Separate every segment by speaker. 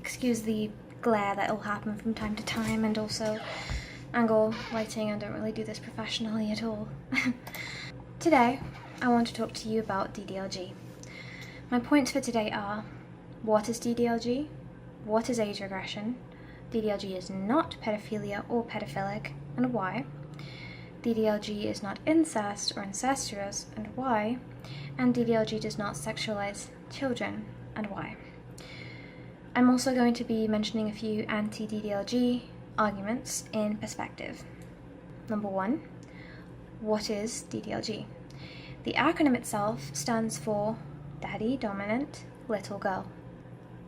Speaker 1: Excuse the glare that will happen from time to time, and also angle lighting. I don't really do this professionally at all. Today, I want to talk to you about DDLG. My points for today are: what is DDLG? What is age regression? DDLG is not pedophilia or pedophilic, and why? DDLG is not incest or incestuous, and why? And DDLG does not sexualize children, and why? I'm also going to be mentioning a few anti-DDLG arguments in perspective. Number 1, what is DDLG? The acronym itself stands for Daddy Dominant Little Girl,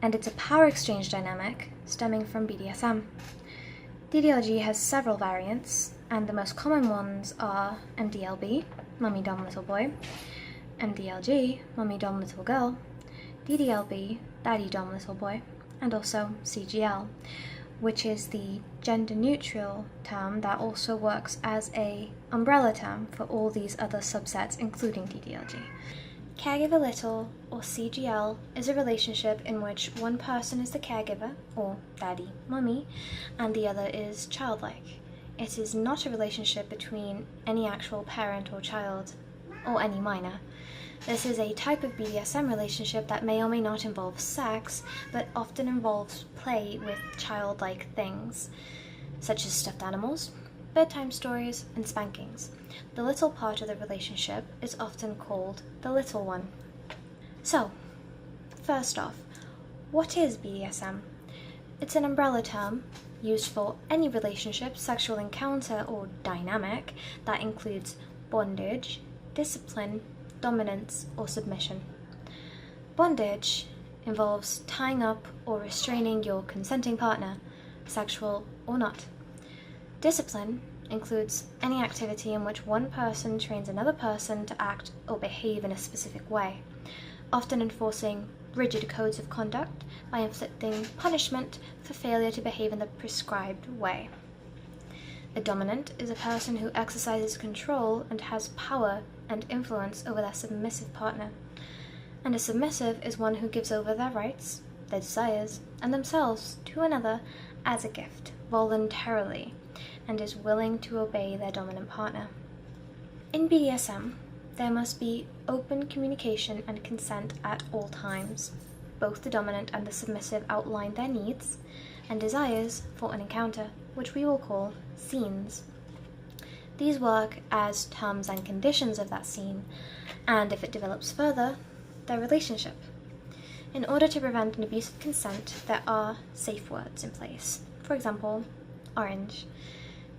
Speaker 1: and it's a power exchange dynamic stemming from BDSM. DDLG has several variants, and the most common ones are MDLB, Mummy Dom Little Boy, MDLG, Mummy Dom Little Girl, DDLB, Daddy Dom Little Boy, and also CGL, which is the gender-neutral term that also works as an umbrella term for all these other subsets, including DDLG. Caregiver Little, or CGL, is a relationship in which one person is the caregiver, or daddy, mummy, and the other is childlike. It is not a relationship between any actual parent or child, or any minor. This is a type of BDSM relationship that may or may not involve sex, but often involves play with childlike things, such as stuffed animals, bedtime stories, and spankings. The little part of the relationship is often called the little one. So, first off, what is BDSM? It's an umbrella term used for any relationship, sexual encounter, or dynamic that includes bondage, discipline, dominance, or submission. Bondage involves tying up or restraining your consenting partner, sexual or not. Discipline includes any activity in which one person trains another person to act or behave in a specific way, often enforcing rigid codes of conduct by inflicting punishment for failure to behave in the prescribed way. A dominant is a person who exercises control and has power and influence over their submissive partner. And a submissive is one who gives over their rights, their desires, and themselves to another as a gift, voluntarily, and is willing to obey their dominant partner. In BDSM, there must be open communication and consent at all times. Both the dominant and the submissive outline their needs and desires for an encounter, which we will call scenes. These work as terms and conditions of that scene, and if it develops further, their relationship. In order to prevent an abuse of consent, there are safe words in place. For example, orange.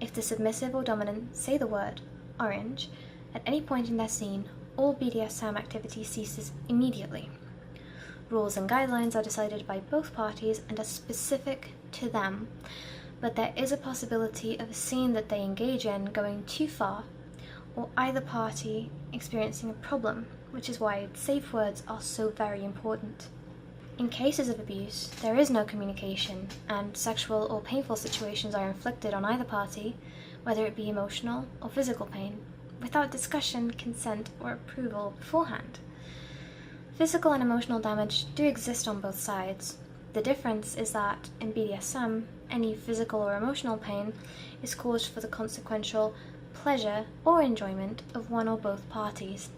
Speaker 1: If the submissive or dominant say the word orange at any point in their scene, all BDSM activity ceases immediately. Rules and guidelines are decided by both parties and are specific to them, but there is a possibility of a scene that they engage in going too far, or either party experiencing a problem, which is why safe words are so very important. In cases of abuse, there is no communication, and sexual or painful situations are inflicted on either party, whether it be emotional or physical pain, without discussion, consent, or approval beforehand. Physical and emotional damage do exist on both sides. The difference is that in BDSM, any physical or emotional pain is caused for the consequential pleasure or enjoyment of one or both parties.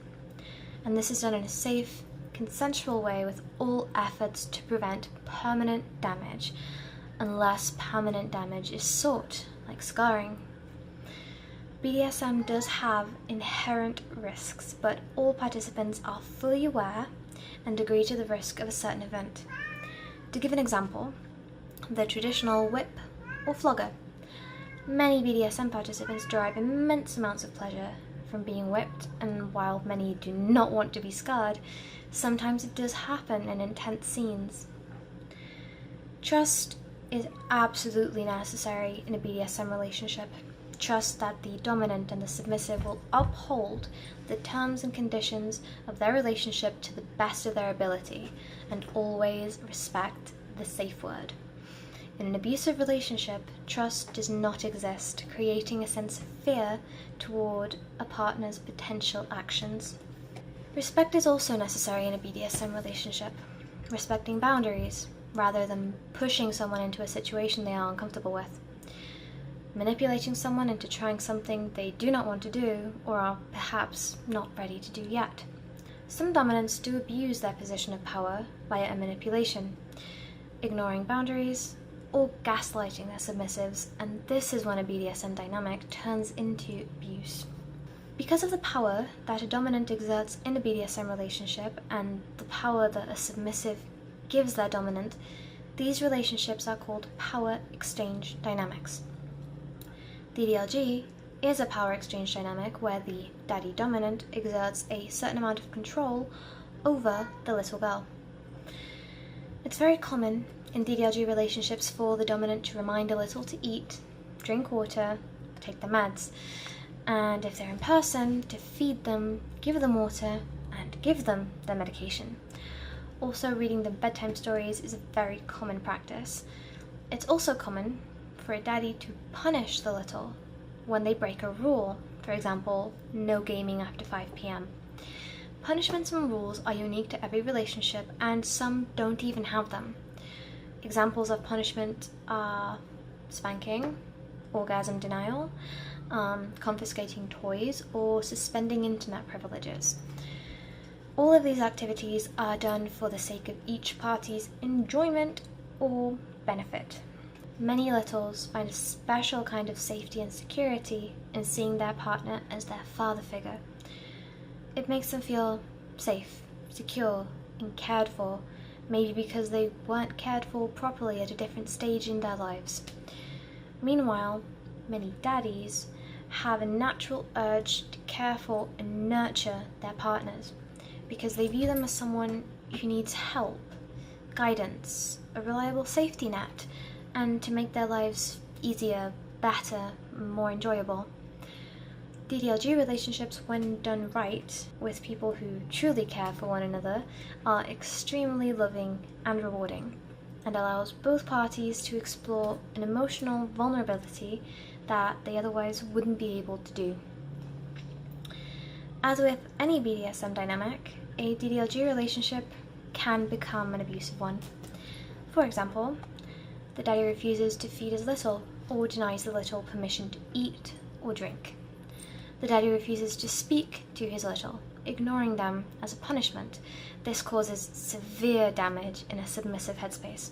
Speaker 1: And this is done in a safe, consensual way with all efforts to prevent permanent damage, unless permanent damage is sought, like scarring. BDSM does have inherent risks, but all participants are fully aware and agree to the risk of a certain event. To give an example, the traditional whip or flogger. Many BDSM participants derive immense amounts of pleasure from being whipped, and while many do not want to be scarred, sometimes it does happen in intense scenes. Trust is absolutely necessary in a BDSM relationship. Trust that the dominant and the submissive will uphold the terms and conditions of their relationship to the best of their ability, and always respect the safe word. In an abusive relationship, trust does not exist, creating a sense of fear toward a partner's potential actions. Respect is also necessary in a BDSM relationship. Respecting boundaries, rather than pushing someone into a situation they are uncomfortable with. Manipulating someone into trying something they do not want to do or are perhaps not ready to do yet. Some dominants do abuse their position of power via manipulation, ignoring boundaries, or gaslighting their submissives, and this is when a BDSM dynamic turns into abuse. Because of the power that a dominant exerts in a BDSM relationship and the power that a submissive gives their dominant, these relationships are called power exchange dynamics. DDLG is a power exchange dynamic where the daddy dominant exerts a certain amount of control over the little girl. It's very common in DDLG relationships for the dominant to remind a little to eat, drink water, take the meds, and if they're in person, to feed them, give them water, and give them their medication. Also, reading them bedtime stories is a very common practice. It's also common for a daddy to punish the little when they break a rule, for example, no gaming after 5 p.m. Punishments and rules are unique to every relationship, and some don't even have them. Examples of punishment are spanking, orgasm denial, confiscating toys, or suspending internet privileges. All of these activities are done for the sake of each party's enjoyment or benefit. Many littles find a special kind of safety and security in seeing their partner as their father figure. It makes them feel safe, secure, and cared for, maybe because they weren't cared for properly at a different stage in their lives. Meanwhile, many daddies have a natural urge to care for and nurture their partners because they view them as someone who needs help, guidance, a reliable safety net, and to make their lives easier, better, more enjoyable. DDLG relationships, when done right, with people who truly care for one another, are extremely loving and rewarding, and allows both parties to explore an emotional vulnerability that they otherwise wouldn't be able to do. As with any BDSM dynamic, a DDLG relationship can become an abusive one. For example, the daddy refuses to feed his little or denies the little permission to eat or drink. The daddy refuses to speak to his little, ignoring them as a punishment. This causes severe damage in a submissive headspace.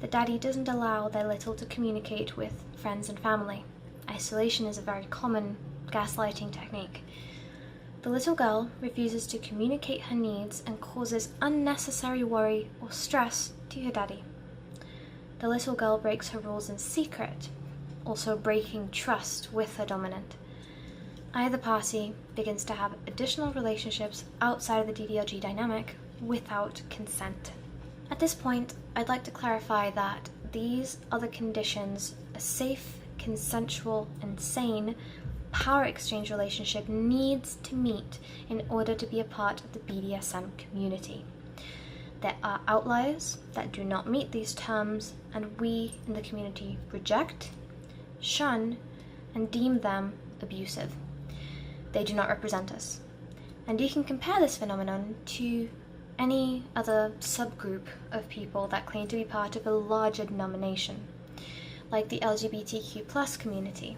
Speaker 1: The daddy doesn't allow their little to communicate with friends and family. Isolation is a very common gaslighting technique. The little girl refuses to communicate her needs and causes unnecessary worry or stress to her daddy. The little girl breaks her rules in secret, also breaking trust with her dominant. Either party begins to have additional relationships outside of the DDLG dynamic without consent. At this point, I'd like to clarify that these are the conditions a safe, consensual, and sane power exchange relationship needs to meet in order to be a part of the BDSM community. There are outliers that do not meet these terms, and we in the community reject, shun, and deem them abusive. They do not represent us. And you can compare this phenomenon to any other subgroup of people that claim to be part of a larger denomination, like the LGBTQ+ community.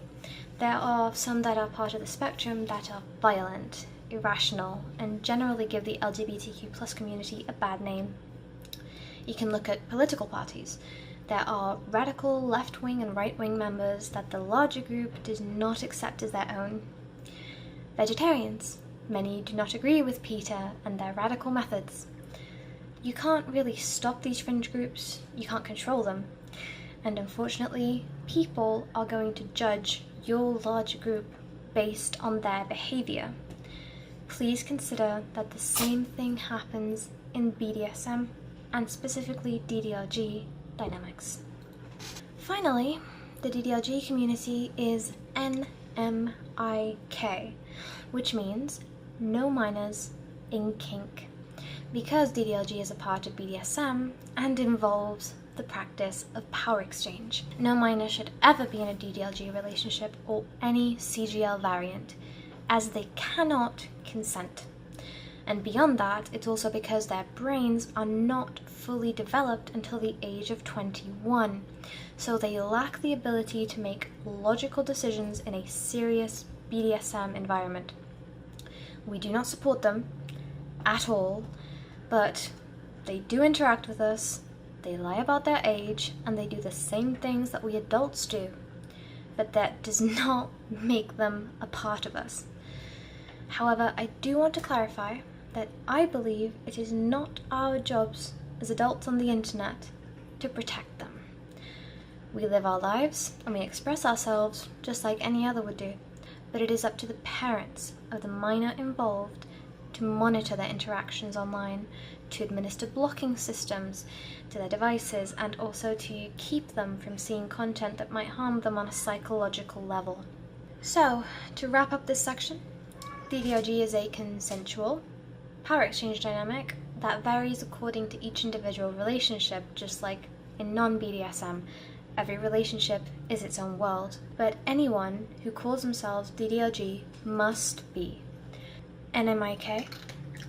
Speaker 1: There are some that are part of the spectrum that are violent, irrational, and generally give the LGBTQ+ community a bad name. You can look at political parties. There are radical left-wing and right-wing members that the larger group does not accept as their own. Vegetarians. Many do not agree with PETA and their radical methods. You can't really stop these fringe groups, you can't control them. And unfortunately, people are going to judge your larger group based on their behavior. Please consider that the same thing happens in BDSM and specifically DDLG dynamics. Finally, the DDLG community is NMIK, which means no minors in kink, because DDLG is a part of BDSM and involves the practice of power exchange. No minor should ever be in a DDLG relationship or any CGL variant, as they cannot consent. And beyond that, it's also because their brains are not fully developed until the age of 21. So they lack the ability to make logical decisions in a serious BDSM environment. We do not support them at all, but they do interact with us, they lie about their age, and they do the same things that we adults do. But that does not make them a part of us. However, I do want to clarify that I believe it is not our jobs as adults on the internet to protect them. We live our lives and we express ourselves just like any other would do, but it is up to the parents of the minor involved to monitor their interactions online, to administer blocking systems to their devices, and also to keep them from seeing content that might harm them on a psychological level. So, to wrap up this section, DDLG is a consensual power exchange dynamic that varies according to each individual relationship, just like in non-BDSM. Every relationship is its own world, but anyone who calls themselves DDLG must be NMIK,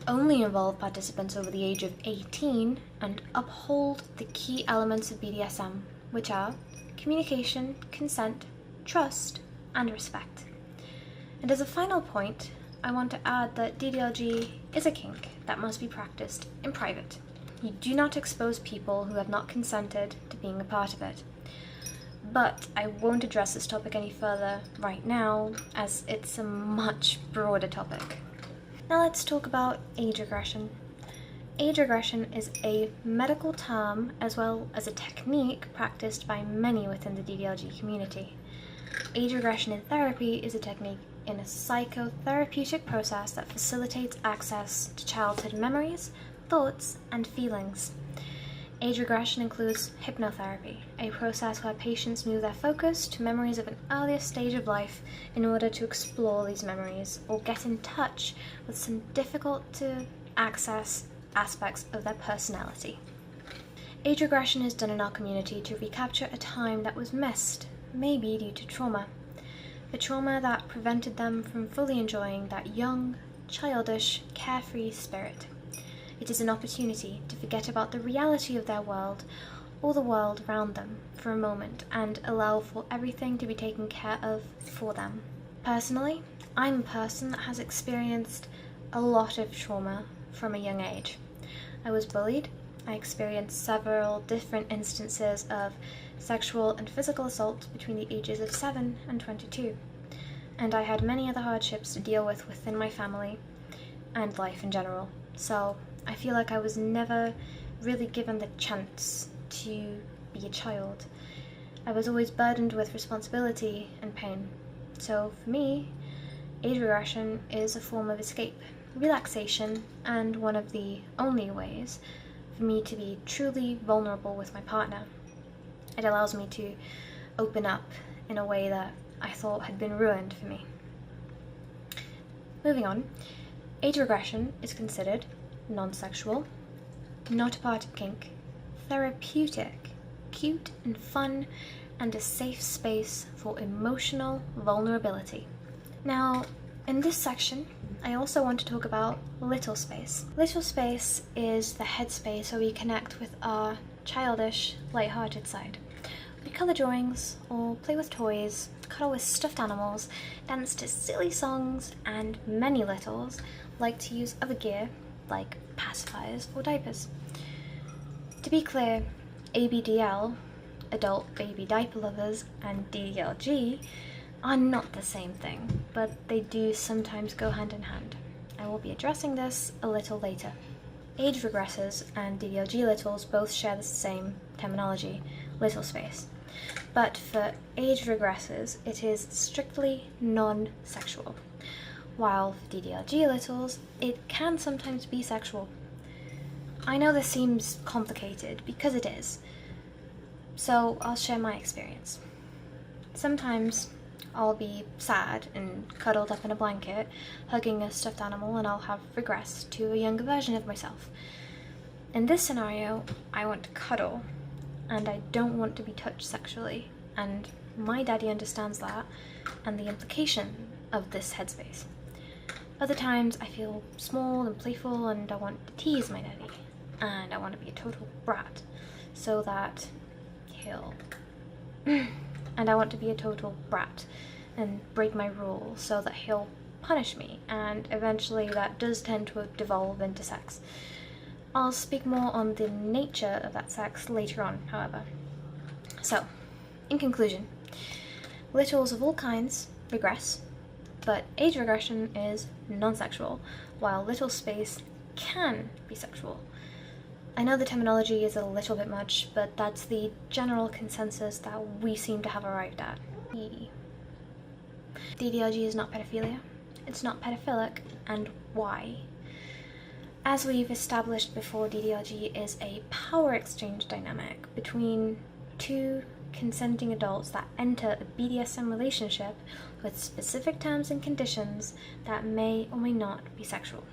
Speaker 1: only involve participants over the age of 18, and uphold the key elements of BDSM, which are communication, consent, trust, and respect. And as a final point, I want to add that DDLG is a kink that must be practiced in private. You do not expose people who have not consented to being a part of it. But I won't address this topic any further right now, as it's a much broader topic. Now let's talk about age regression. Age regression is a medical term as well as a technique practiced by many within the DDLG community. Age regression in therapy is a technique in a psychotherapeutic process that facilitates access to childhood memories, thoughts, and feelings. Age regression includes hypnotherapy, a process where patients move their focus to memories of an earlier stage of life in order to explore these memories or get in touch with some difficult to access aspects of their personality. Age regression is done in our community to recapture a time that was missed, maybe due to trauma. The trauma that prevented them from fully enjoying that young, childish, carefree spirit. It is an opportunity to forget about the reality of their world or the world around them for a moment and allow for everything to be taken care of for them. Personally, I'm a person that has experienced a lot of trauma from a young age. I was bullied. I experienced several different instances of sexual and physical assault between the ages of 7 and 22. And I had many other hardships to deal with within my family and life in general. So I feel like I was never really given the chance to be a child. I was always burdened with responsibility and pain. So for me, age regression is a form of escape, relaxation, and one of the only ways for me to be truly vulnerable with my partner. It allows me to open up in a way that I thought had been ruined for me. Moving on, age regression is considered non-sexual, not a part of kink, therapeutic, cute and fun, and a safe space for emotional vulnerability. Now, in this section, I also want to talk about little space. Little space is the headspace where we connect with our childish, light-hearted side. We colour drawings, or play with toys, cuddle with stuffed animals, dance to silly songs, and many littles like to use other gear like pacifiers or diapers. To be clear, ABDL, adult baby diaper lovers, and DDLG are not the same thing, but they do sometimes go hand in hand. I will be addressing this a little later. Age regressors and DDLG littles both share the same terminology, little space. But for age regressors, it is strictly non-sexual, while for DDLG littles, it can sometimes be sexual. I know this seems complicated, because it is, so I'll share my experience. Sometimes I'll be sad and cuddled up in a blanket, hugging a stuffed animal, and I'll have regressed to a younger version of myself. In this scenario, I want to cuddle, and I don't want to be touched sexually, and my daddy understands that, and the implication of this headspace. Other times I feel small and playful and I want to tease my daddy, and I want to be a total brat so that he'll and I want to be a total brat and break my rules so that he'll punish me, and eventually that does tend to devolve into sex. I'll speak more on the nature of that sex later on, however. So, in conclusion, littles of all kinds regress, but age regression is non-sexual, while little space can be sexual. I know the terminology is a little bit much, but that's the general consensus that we seem to have arrived at. DDLG is not pedophilia, it's not pedophilic, and why? As we've established before, DDLG is a power exchange dynamic between two consenting adults that enter a BDSM relationship with specific terms and conditions that may or may not be sexual.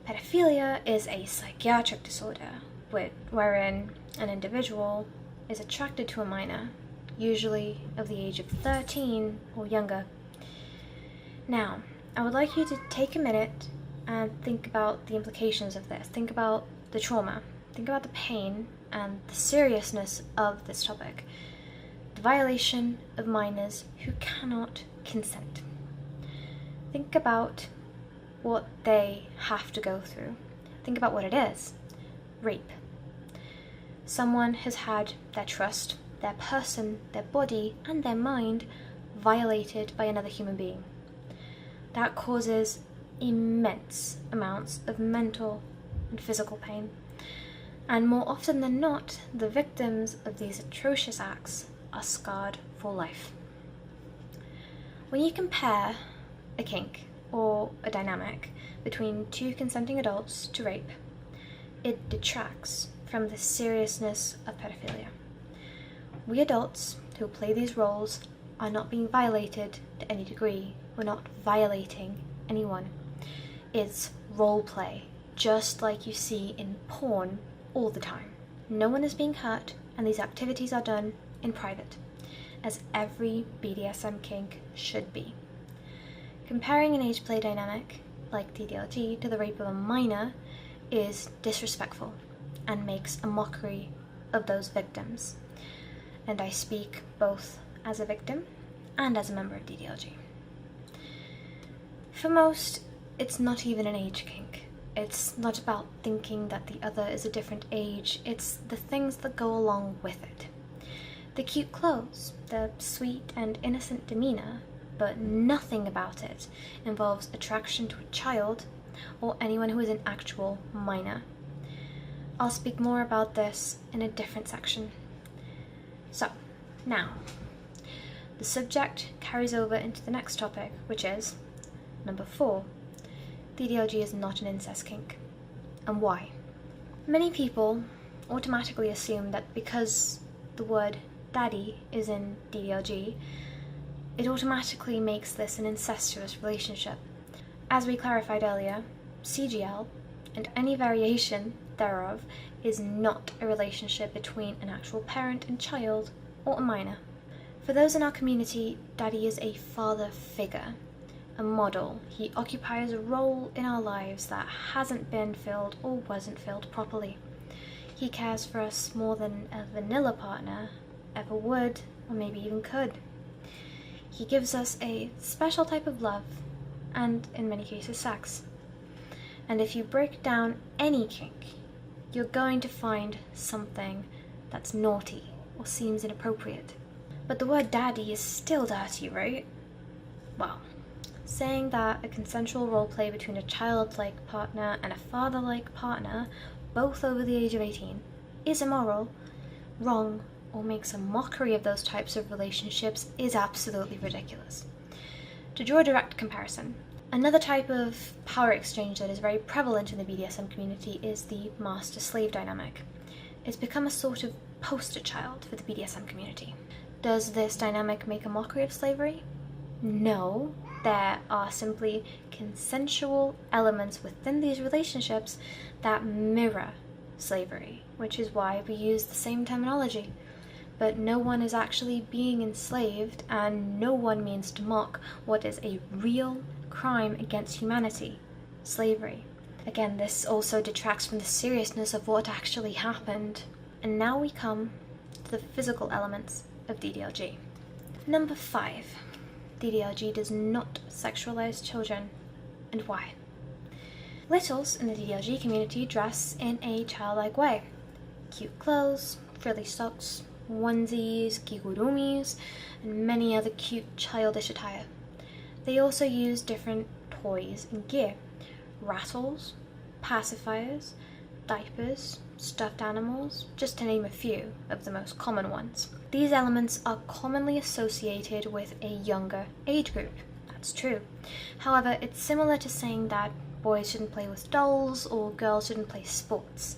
Speaker 1: Pedophilia is a psychiatric disorder wherein an individual is attracted to a minor, usually of the age of 13 or younger. Now, I would like you to take a minute and think about the implications of this. Think about the trauma. Think about the pain and the seriousness of this topic. The violation of minors who cannot consent. Think about what they have to go through. Think about what it is. Rape. Someone has had their trust, their person, their body, and their mind violated by another human being. That causes immense amounts of mental and physical pain. And more often than not, the victims of these atrocious acts are scarred for life. When you compare a kink or a dynamic between two consenting adults to rape, it detracts from the seriousness of pedophilia. We adults who play these roles are not being violated to any degree. We're not violating anyone. It's role play, just like you see in porn all the time. No one is being hurt, and these activities are done in private, as every BDSM kink should be. Comparing an age play dynamic, like DDLG, to the rape of a minor is disrespectful and makes a mockery of those victims. And I speak both as a victim and as a member of DDLG. For most, it's not even an age kink. It's not about thinking that the other is a different age, it's the things that go along with it. The cute clothes, the sweet and innocent demeanor, but nothing about it involves attraction to a child or anyone who is an actual minor. I'll speak more about this in a different section. So, now, the subject carries over into the next topic, which is number 4. DDLG is not an incest kink. And why? Many people automatically assume that because the word daddy is in DDLG, it automatically makes this an incestuous relationship. As we clarified earlier, CGL, and any variation thereof, is not a relationship between an actual parent and child or a minor. For those in our community, daddy is a father figure, a model. He occupies a role in our lives that hasn't been filled or wasn't filled properly. He cares for us more than a vanilla partner ever would, or maybe even could. He gives us a special type of love, and in many cases sex. And if you break down any kink, you're going to find something that's naughty or seems inappropriate. But the word daddy is still dirty, right? Well, saying that a consensual roleplay between a childlike partner and a father-like partner, both over the age of 18, is immoral, wrong, or makes a mockery of those types of relationships is absolutely ridiculous. To draw a direct comparison, another type of power exchange that is very prevalent in the BDSM community is the master-slave dynamic. It's become a sort of poster child for the BDSM community. Does this dynamic make a mockery of slavery? No. There are simply consensual elements within these relationships that mirror slavery, which is why we use the same terminology. But no one is actually being enslaved, and no one means to mock what is a real, crime against humanity, slavery. Again, this also detracts from the seriousness of what actually happened. And now we come to the physical elements of DDLG. Number 5. DDLG does not sexualize children. And why? Littles in the DDLG community dress in a childlike way. Cute clothes, frilly socks, onesies, kigurumis, and many other cute childish attire. They also use different toys and gear. Rattles, pacifiers, diapers, stuffed animals, just to name a few of the most common ones. These elements are commonly associated with a younger age group. That's true. However, it's similar to saying that boys shouldn't play with dolls or girls shouldn't play sports.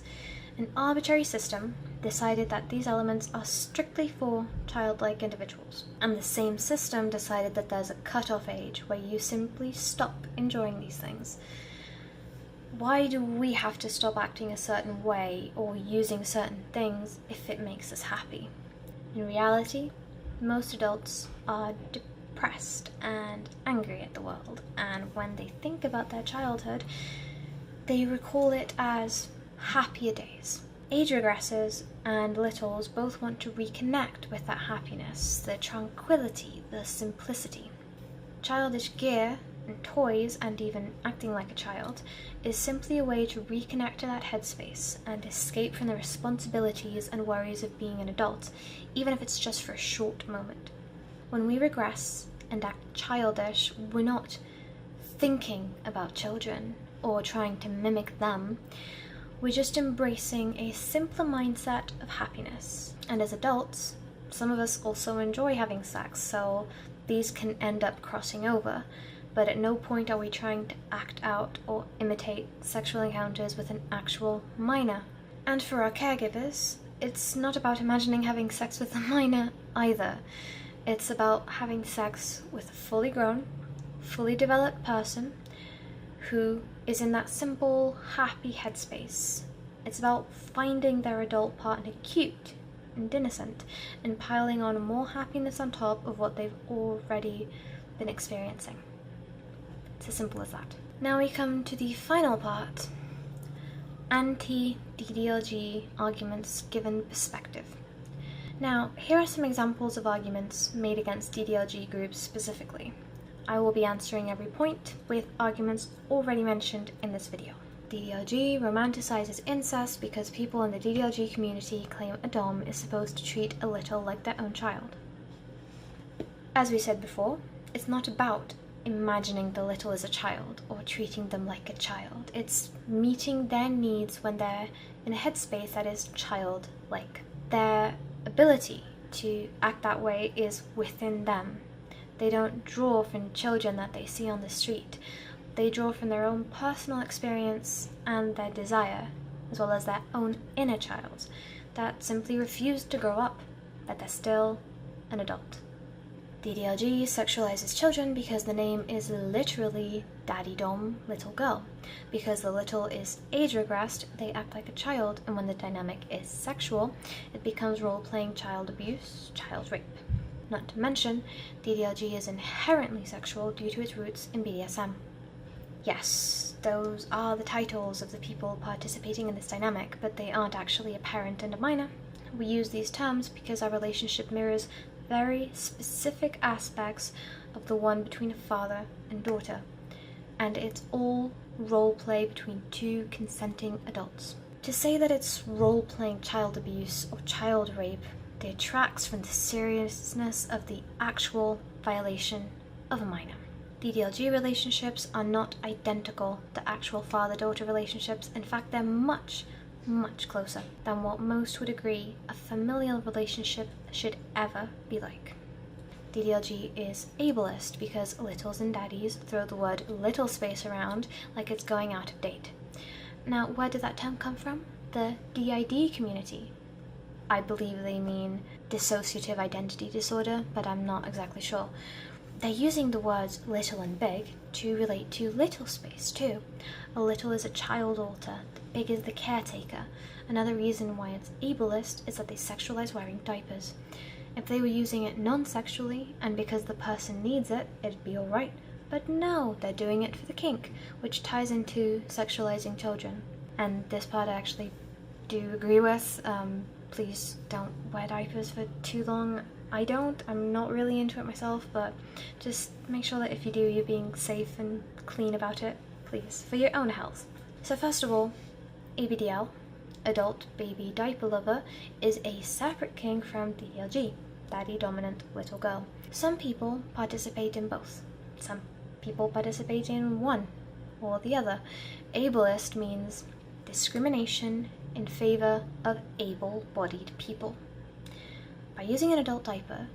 Speaker 1: An arbitrary system decided that these elements are strictly for childlike individuals, and the same system decided that there's a cutoff age where you simply stop enjoying these things. Why do we have to stop acting a certain way or using certain things if it makes us happy? In reality, most adults are depressed and angry at the world, and when they think about their childhood, they recall it as happier days. Age regressors and littles both want to reconnect with that happiness, the tranquility, the simplicity. Childish gear and toys, and even acting like a child, is simply a way to reconnect to that headspace and escape from the responsibilities and worries of being an adult, even if it's just for a short moment. When we regress and act childish, we're not thinking about children or trying to mimic them. We're just embracing a simpler mindset of happiness. And as adults, some of us also enjoy having sex, so these can end up crossing over. But at no point are we trying to act out or imitate sexual encounters with an actual minor. And for our caregivers, it's not about imagining having sex with a minor either. It's about having sex with a fully grown, fully developed person who is in that simple, happy headspace. It's about finding their adult partner cute and innocent and piling on more happiness on top of what they've already been experiencing. It's as simple as that. Now we come to the final part, anti-DDLG arguments given perspective. Now, here are some examples of arguments made against DDLG groups specifically. I will be answering every point with arguments already mentioned in this video. DDLG romanticizes incest because people in the DDLG community claim a dom is supposed to treat a little like their own child. As we said before, it's not about imagining the little as a child or treating them like a child. It's meeting their needs when they're in a headspace that is childlike. Their ability to act that way is within them. They don't draw from children that they see on the street. They draw from their own personal experience and their desire, as well as their own inner child that simply refused to grow up, but they're still an adult. DDLG sexualizes children because the name is literally daddy dom, little girl. Because the little is age regressed, they act like a child, and when the dynamic is sexual, it becomes role-playing child abuse, child rape. Not to mention, DDLG is inherently sexual due to its roots in BDSM. Yes, those are the titles of the people participating in this dynamic, but they aren't actually a parent and a minor. We use these terms because our relationship mirrors very specific aspects of the one between a father and daughter, and it's all role play between two consenting adults. To say that it's role-playing child abuse or child rape detracts from the seriousness of the actual violation of a minor. DDLG relationships are not identical to actual father-daughter relationships. In fact, they're much closer than what most would agree a familial relationship should ever be like. DDLG is ableist because littles and daddies throw the word little space around like it's going out of date. Now, where did that term come from? The DID community. I believe they mean dissociative identity disorder, but I'm not exactly sure. They're using the words little and big to relate to little space too. A little is a child alter, the big is the caretaker. Another reason why it's ableist is that they sexualize wearing diapers. If they were using it non-sexually and because the person needs it, it'd be alright. But no, they're doing it for the kink, which ties into sexualizing children. And this part I actually do agree with. Please don't wear diapers for too long. I'm not really into it myself, but just make sure that if you do, you're being safe and clean about it, please, for your own health. So first of all, ABDL, Adult Baby Diaper Lover, is a separate kink from DDLG, Daddy Dominant Little Girl. Some people participate in both. Some people participate in one or the other. Ableist means discrimination in favor of able-bodied people. By using an adult diaper,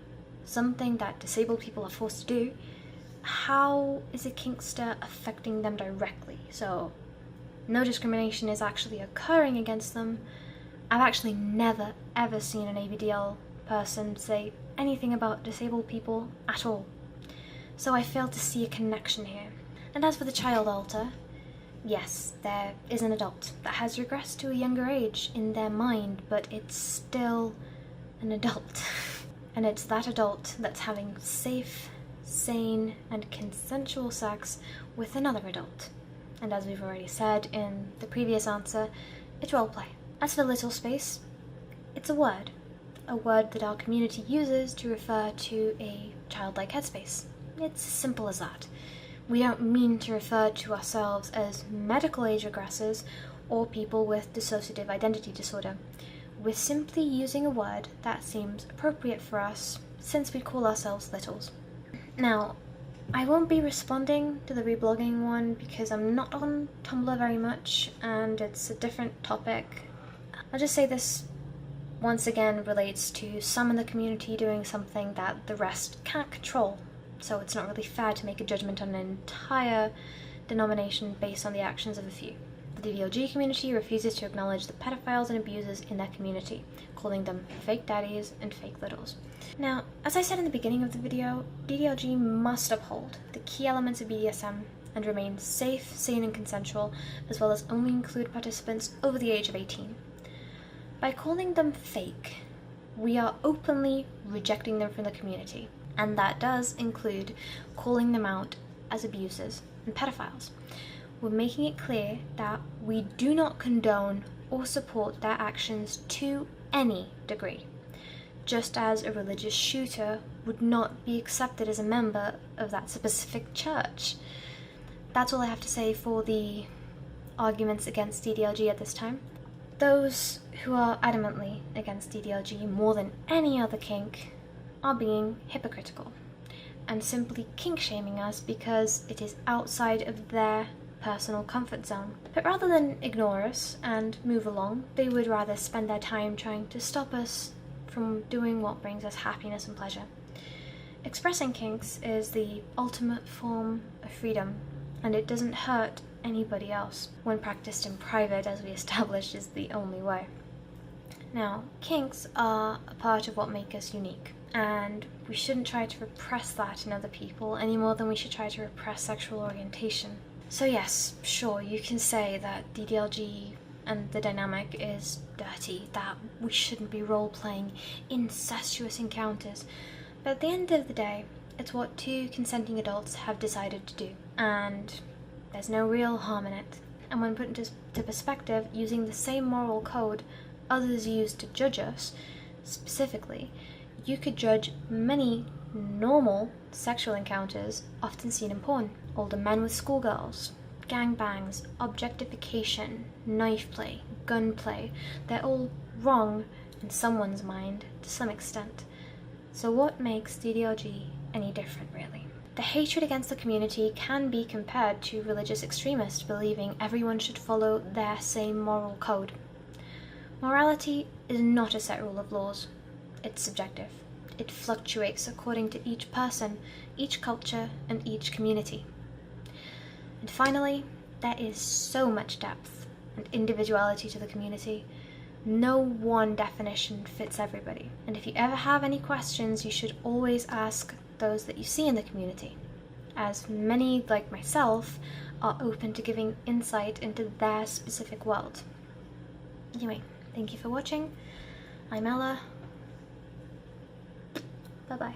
Speaker 1: something that disabled people are forced to do, how is a kinkster affecting them directly? So no discrimination is actually occurring against them. I've actually never ever seen an ABDL person say anything about disabled people at all. So I fail to see a connection here. And as for the child altar, yes, there is an adult that has regressed to a younger age in their mind, but it's still an adult. And it's that adult that's having safe, sane, and consensual sex with another adult. And as we've already said in the previous answer, it's roleplay. As for little space, it's a word that our community uses to refer to a childlike headspace. It's as simple as that. We don't mean to refer to ourselves as medical age regressors or people with dissociative identity disorder. We're simply using a word that seems appropriate for us since we call ourselves littles. Now, I won't be responding to the reblogging one because I'm not on Tumblr very much and it's a different topic. I'll just say this once again relates to some in the community doing something that the rest can't control. So it's not really fair to make a judgment on an entire denomination based on the actions of a few. The DDLG community refuses to acknowledge the pedophiles and abusers in their community, calling them fake daddies and fake littles. Now, as I said in the beginning of the video, DDLG must uphold the key elements of BDSM and remain safe, sane, and consensual, as well as only include participants over the age of 18. By calling them fake, we are openly rejecting them from the community. And that does include calling them out as abusers and pedophiles. We're making it clear that we do not condone or support their actions to any degree, just as a religious shooter would not be accepted as a member of that specific church. That's all I have to say for the arguments against DDLG at this time. Those who are adamantly against DDLG more than any other kink are being hypocritical and simply kink-shaming us because it is outside of their personal comfort zone. But rather than ignore us and move along, they would rather spend their time trying to stop us from doing what brings us happiness and pleasure. Expressing kinks is the ultimate form of freedom, and it doesn't hurt anybody else when practiced in private, as we established is the only way. Now, kinks are a part of what make us unique, and we shouldn't try to repress that in other people any more than we should try to repress sexual orientation. So yes, sure, you can say that DDLG and the dynamic is dirty, that we shouldn't be role-playing incestuous encounters, but at the end of the day, it's what two consenting adults have decided to do, and there's no real harm in it. And when put into perspective, using the same moral code others use to judge us, specifically, you could judge many normal sexual encounters often seen in porn. Older men with schoolgirls, gangbangs, objectification, knife play, gunplay, they're all wrong in someone's mind to some extent. So what makes DDLG any different, really? The hatred against the community can be compared to religious extremists believing everyone should follow their same moral code. Morality is not a set rule of laws. It's subjective. It fluctuates according to each person, each culture, and each community. And finally, there is so much depth and individuality to the community. No one definition fits everybody. And if you ever have any questions, you should always ask those that you see in the community, as many, like myself, are open to giving insight into their specific world. Anyway, thank you for watching. I'm Ella. Bye-bye.